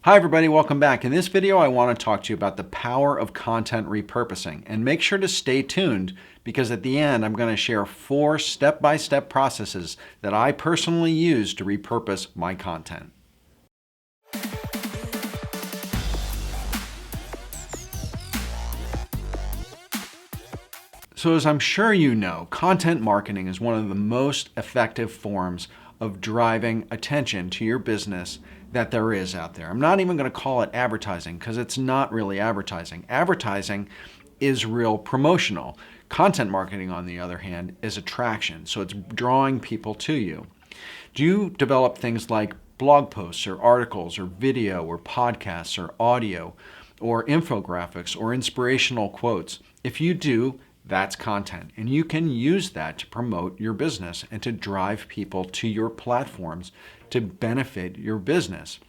Hi everybody, welcome back. In this video, I want to talk to you about the power of content repurposing. And make sure to stay tuned because at the end, I'm going to share 4 step-by-step processes that I personally use to repurpose my content. So as I'm sure you know, content marketing is one of the most effective forms of driving attention to your business that there is out there. I'm not even going to call it advertising because it's not really advertising. Advertising is real promotional. Content marketing, on the other hand, is attraction. So it's drawing people to you. Do you develop things like blog posts or articles or video or podcasts or audio or infographics or inspirational quotes? If you do, that's content, and you can use that to promote your business and to drive people to your platforms to benefit your business.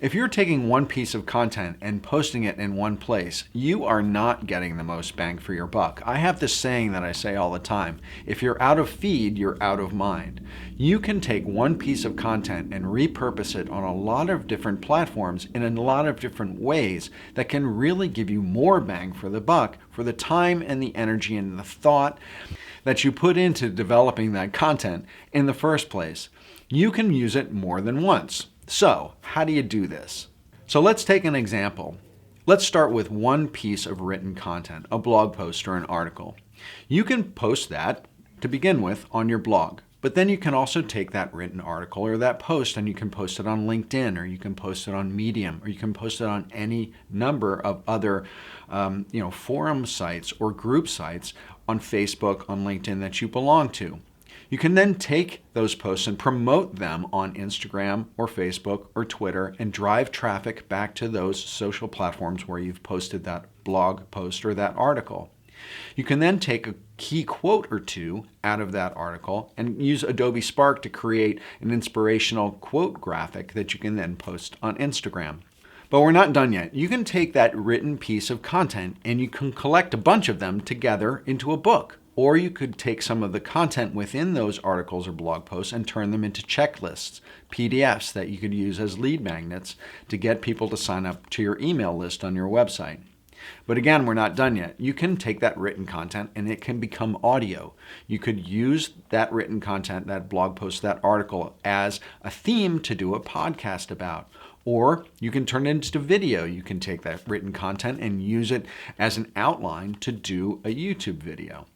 If you're taking one piece of content and posting it in one place, you are not getting the most bang for your buck. I have this saying that I say all the time: if you're out of feed, you're out of mind. You can take one piece of content and repurpose it on a lot of different platforms in a lot of different ways that can really give you more bang for the buck for the time and the energy and the thought that you put into developing that content in the first place. You can use it more than once. So, how do you do this? So let's take an example. Let's start with one piece of written content, a blog post or an article. You can post that to begin with on your blog, but then you can also take that written article or that post and you can post it on LinkedIn, or you can post it on Medium, or you can post it on any number of other forum sites or group sites on Facebook, on LinkedIn that you belong to. You can then take those posts and promote them on Instagram or Facebook or Twitter and drive traffic back to those social platforms where you've posted that blog post or that article. You can then take a key quote or two out of that article and use Adobe Spark to create an inspirational quote graphic that you can then post on Instagram. But we're not done yet. You can take that written piece of content and you can collect a bunch of them together into a book. Or you could take some of the content within those articles or blog posts and turn them into checklists, PDFs that you could use as lead magnets to get people to sign up to your email list on your website. But again, we're not done yet. You can take that written content and it can become audio. You could use that written content, that blog post, that article as a theme to do a podcast about. Or you can turn it into video. You can take that written content and use it as an outline to do a YouTube video.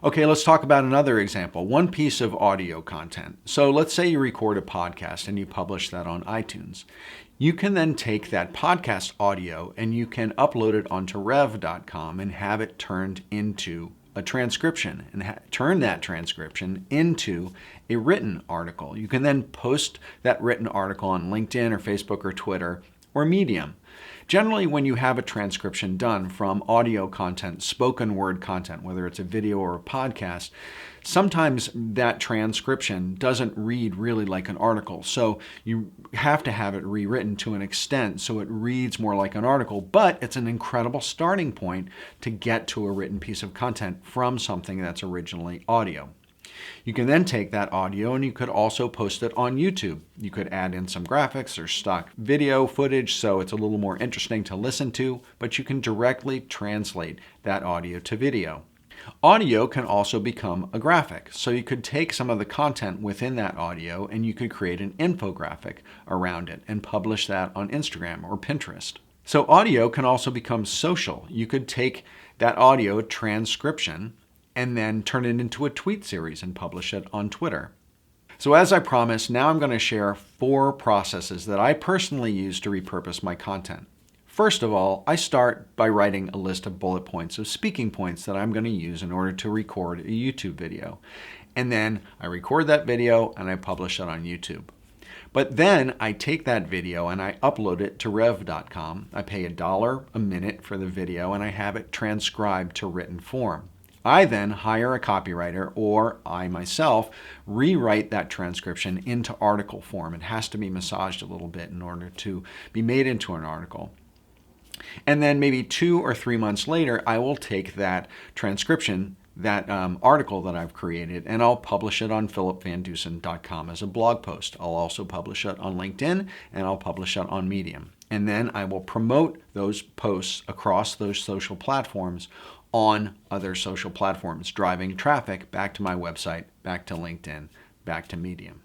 Okay, let's talk about another example, one piece of audio content. So let's say you record a podcast and you publish that on iTunes. You can then take that podcast audio and you can upload it onto rev.com and have it turned into a transcription and turn that transcription into a written article. You can then post that written article on LinkedIn or Facebook or Twitter or Medium. Generally, when you have a transcription done from audio content, spoken word content, whether it's a video or a podcast, sometimes that transcription doesn't read really like an article. So you have to have it rewritten to an extent so it reads more like an article, but it's an incredible starting point to get to a written piece of content from something that's originally audio. You can then take that audio and you could also post it on YouTube. You could add in some graphics or stock video footage so it's a little more interesting to listen to, but you can directly translate that audio to video. Audio can also become a graphic. So you could take some of the content within that audio and you could create an infographic around it and publish that on Instagram or Pinterest. So audio can also become social. You could take that audio transcription and then turn it into a tweet series and publish it on Twitter. So as I promised, now I'm going to share 4 processes that I personally use to repurpose my content. First of all, I start by writing a list of bullet points of speaking points that I'm going to use in order to record a YouTube video. And then I record that video and I publish it on YouTube. But then I take that video and I upload it to rev.com. I pay $1 a minute for the video and I have it transcribed to written form. I then hire a copywriter, or I myself rewrite that transcription into article form. It has to be massaged a little bit in order to be made into an article. And then maybe 2 or 3 months later, I will take that transcription, that article that I've created, and I'll publish it on philipvandusen.com as a blog post. I'll also publish it on LinkedIn, and I'll publish it on Medium. and then I will promote those posts across those social platforms on other social platforms, driving traffic back to my website, back to LinkedIn, back to Medium.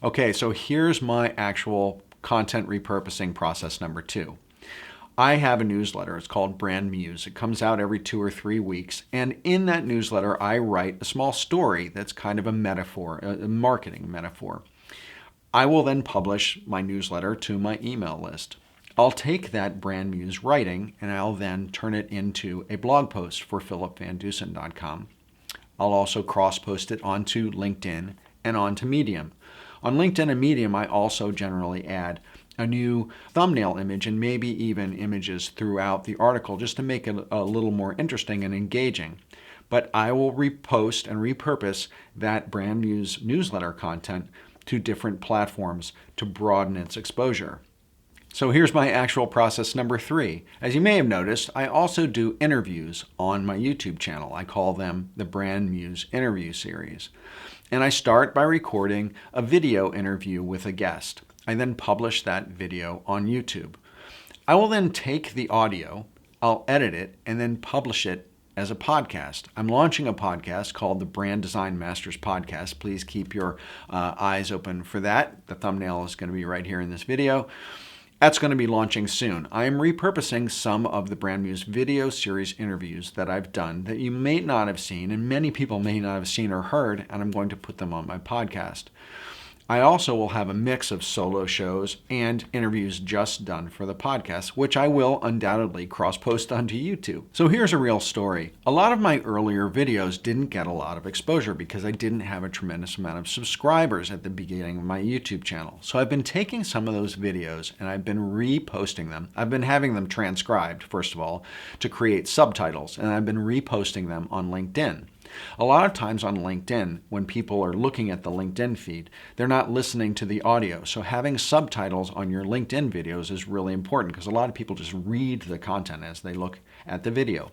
Okay, so here's my actual content repurposing process number 2. I have a newsletter. It's called Brand Muse. It comes out every 2 or 3 weeks. And in that newsletter, I write a small story that's kind of a metaphor, a marketing metaphor. I will then publish my newsletter to my email list. I'll take that Brand Muse writing and I'll then turn it into a blog post for philipvandusen.com. I'll also cross-post it onto LinkedIn and onto Medium. On LinkedIn and Medium, I also generally add a new thumbnail image and maybe even images throughout the article just to make it a little more interesting and engaging. But I will repost and repurpose that Brand Muse newsletter content to different platforms to broaden its exposure. So here's my actual process number 3. As you may have noticed, I also do interviews on my YouTube channel. I call them the Brand Muse interview series. And I start by recording a video interview with a guest. I then publish that video on YouTube. I will then take the audio, I'll edit it, and then publish it as a podcast. I'm launching a podcast called the Brand Design Masters Podcast. Please keep your eyes open for that. The thumbnail is going to be right here in this video. That's going to be launching soon. I am repurposing some of the Brand Muse video series interviews that I've done that you may not have seen and many people may not have seen or heard, and I'm going to put them on my podcast. I also will have a mix of solo shows and interviews just done for the podcast, which I will undoubtedly cross-post onto YouTube. So here's a real story. A lot of my earlier videos didn't get a lot of exposure because I didn't have a tremendous amount of subscribers at the beginning of my YouTube channel. So I've been taking some of those videos and I've been reposting them. I've been having them transcribed, first of all, to create subtitles, and I've been reposting them on LinkedIn. A lot of times on LinkedIn, when people are looking at the LinkedIn feed, they're not listening to the audio. So having subtitles on your LinkedIn videos is really important because a lot of people just read the content as they look at the video.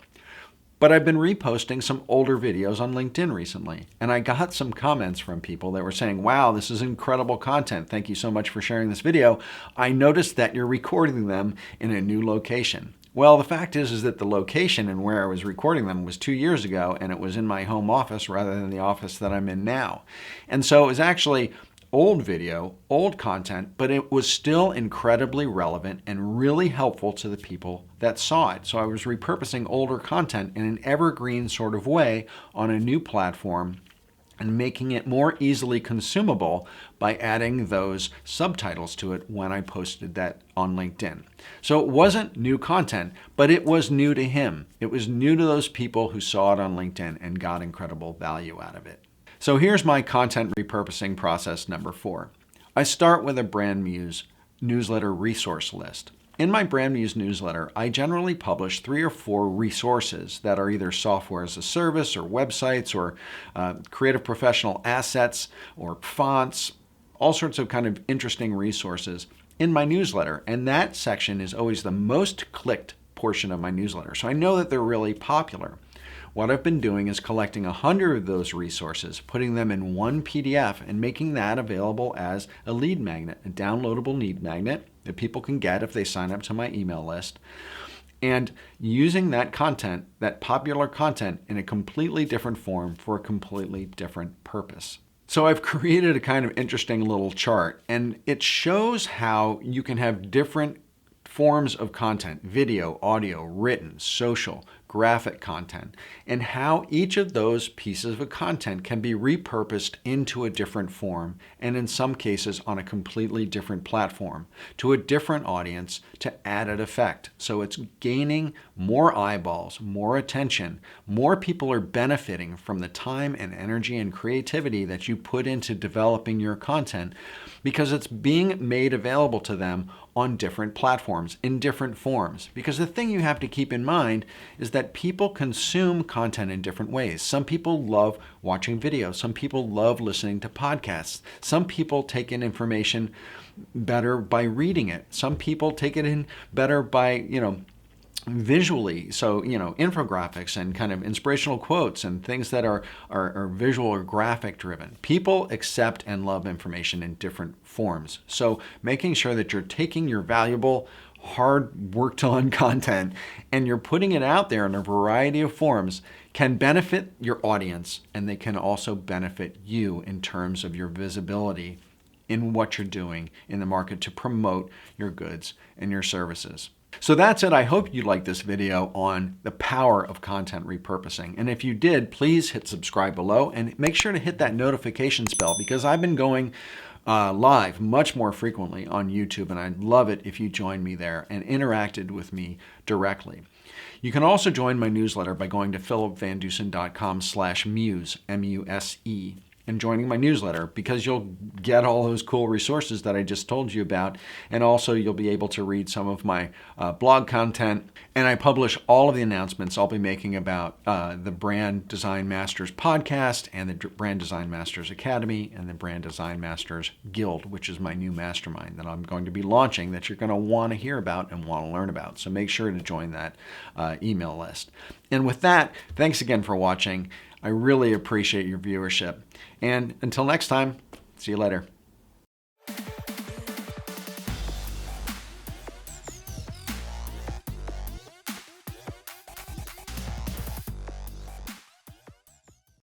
But I've been reposting some older videos on LinkedIn recently, and I got some comments from people that were saying, wow, this is incredible content. Thank you so much for sharing this video. I noticed that you're recording them in a new location. Well, the fact is that the location and where I was recording them was 2 years ago, and it was in my home office rather than the office that I'm in now. And so it was actually old video, old content, but it was still incredibly relevant and really helpful to the people that saw it. So I was repurposing older content in an evergreen sort of way on a new platform and making it more easily consumable by adding those subtitles to it when I posted that on LinkedIn. So it wasn't new content, but it was new to him. It was new to those people who saw it on LinkedIn and got incredible value out of it. So here's my content repurposing process number 4. I start with a Brand Muse newsletter resource list. In my Brand Muse newsletter, I generally publish 3 or 4 resources that are either software as a service or websites or creative professional assets or fonts, all sorts of kind of interesting resources in my newsletter. And that section is always the most clicked portion of my newsletter. So I know that they're really popular. What I've been doing is collecting 100 of those resources, putting them in one PDF and making that available as a lead magnet, a downloadable lead magnet that people can get if they sign up to my email list, and using that content, that popular content, in a completely different form for a completely different purpose. So I've created a kind of interesting little chart, and it shows how you can have different forms of content: video, audio, written, social, graphic content, and how each of those pieces of content can be repurposed into a different form, and in some cases on a completely different platform, to a different audience to added effect. So it's gaining more eyeballs, more attention, more people are benefiting from the time and energy and creativity that you put into developing your content because it's being made available to them on different platforms, in different forms. Because the thing you have to keep in mind is that people consume content in different ways. Some people love watching videos. Some people love listening to podcasts. Some people take in information better by reading it. Some people take it in better by, visually, so infographics and kind of inspirational quotes and things that are visual or graphic driven. People accept and love information in different forms. So making sure that you're taking your valuable hard worked on content and you're putting it out there in a variety of forms can benefit your audience, and they can also benefit you in terms of your visibility in what you're doing in the market to promote your goods and your services. So that's it. I hope you liked this video on the power of content repurposing. And if you did, please hit subscribe below and make sure to hit that notifications bell, because I've been going live much more frequently on YouTube, and I'd love it if you joined me there and interacted with me directly. You can also join my newsletter by going to philipvandusen.com/muse, M-U-S-E, and joining my newsletter, because you'll get all those cool resources that I just told you about, and also you'll be able to read some of my blog content, and I publish all of the announcements I'll be making about the Brand Design Masters podcast and the Brand Design Masters Academy and the Brand Design Masters Guild, which is my new mastermind that I'm going to be launching that you're going to want to hear about and want to learn about. So make sure to join that email list. And with that, thanks again for watching. I really appreciate your viewership. And until next time, see you later.